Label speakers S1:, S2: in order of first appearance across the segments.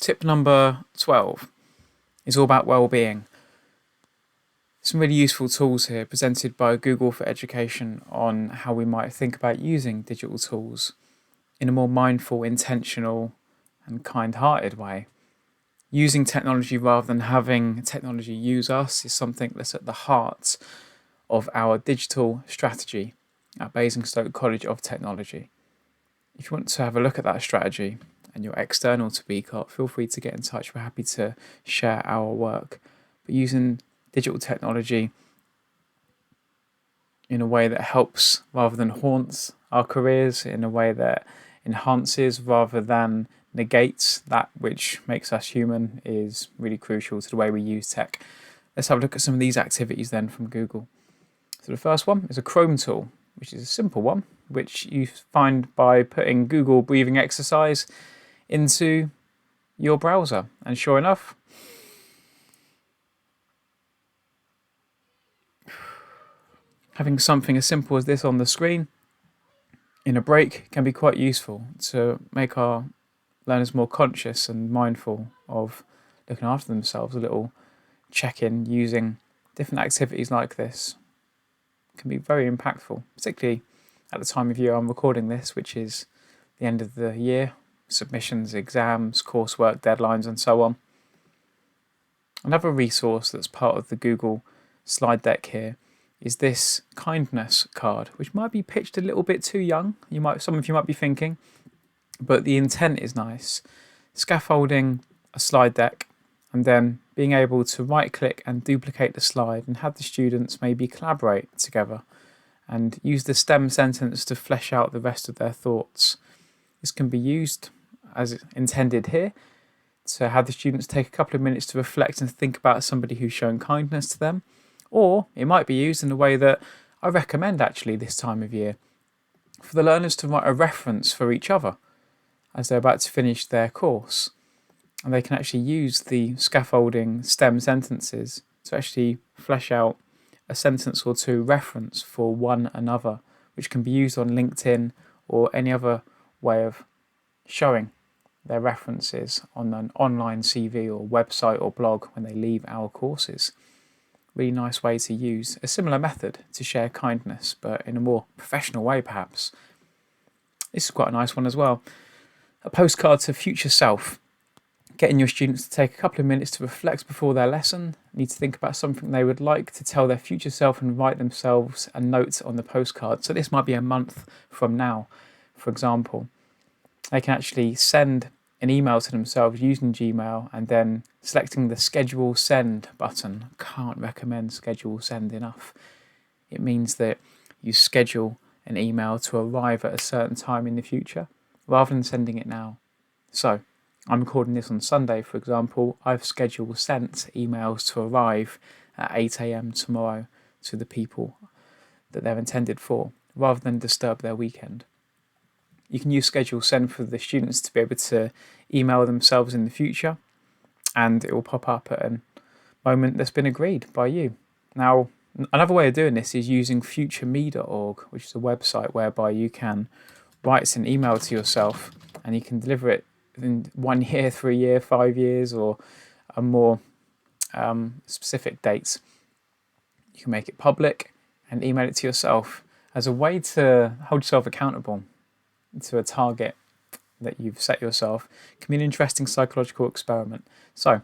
S1: Tip number 12 is all about well-being. Some really useful tools here presented by Google for Education on how we might think about using digital tools in a more mindful, intentional and kind-hearted way. Using technology rather than having technology use us is something that's at the heart of our digital strategy at Basingstoke College of Technology. If you want to have a look at that strategy and you're external to BCoT, feel free to get in touch. We're happy to share our work. But using digital technology in a way that helps rather than haunts our careers, in a way that enhances rather than negates that which makes us human, is really crucial to the way we use tech. Let's have a look at some of these activities then from Google. So the first one is a Chrome tool, which is a simple one, which you find by putting Google breathing exercise into your browser. And sure enough, having something as simple as this on the screen in a break can be quite useful to make our learners more conscious and mindful of looking after themselves. A little check-in using different activities like this can be very impactful, particularly at the time of year I'm recording this, which is the end of the year, submissions, exams, coursework, deadlines and so on. Another resource that's part of the Google slide deck here is this kindness card, which might be pitched a little bit too young. Some of you might be thinking, but the intent is nice. Scaffolding a slide deck and then being able to right click and duplicate the slide and have the students maybe collaborate together and use the stem sentence to flesh out the rest of their thoughts. This can be used as intended here to have the students take a couple of minutes to reflect and think about somebody who's shown kindness to them. Or it might be used in a way that I recommend actually this time of year, for the learners to write a reference for each other as they're about to finish their course. And they can actually use the scaffolding stem sentences to actually flesh out a sentence or two reference for one another, which can be used on LinkedIn or any other way of showing their references on an online CV or website or blog when they leave our courses. Really nice way to use a similar method to share kindness, but in a more professional way perhaps. This is quite a nice one as well. A postcard to future self. Getting your students to take a couple of minutes to reflect before their lesson, need to think about something they would like to tell their future self and write themselves a note on the postcard. So this might be a month from now, for example. They can actually send an email to themselves using Gmail and then selecting the schedule send button. Can't recommend schedule send enough. It means that you schedule an email to arrive at a certain time in the future rather than sending it now. So I'm recording this on Sunday, for example. I've schedule sent emails to arrive at 8 a.m. tomorrow to the people that they're intended for, rather than disturb their weekend. You can use schedule send for the students to be able to email themselves in the future, and it will pop up at a moment that's been agreed by you. Now, another way of doing this is using futureme.org, which is a website whereby you can write an email to yourself and you can deliver it in 1 year, 3 years, 5 years, or a more specific dates. You can make it public and email it to yourself as a way to hold yourself accountable to a target that you've set yourself. It can be an interesting psychological experiment. So,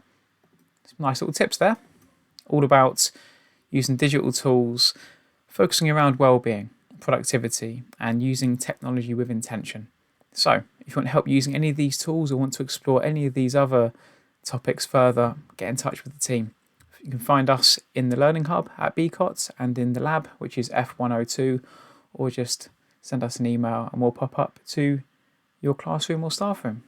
S1: some nice little tips there, all about using digital tools, focusing around well-being, productivity, and using technology with intention. So, if you want help using any of these tools or want to explore any of these other topics further, get in touch with the team. You can find us in the Learning Hub at BCoT and in the lab, which is F102, or just send us an email and we'll pop up to your classroom or staff room.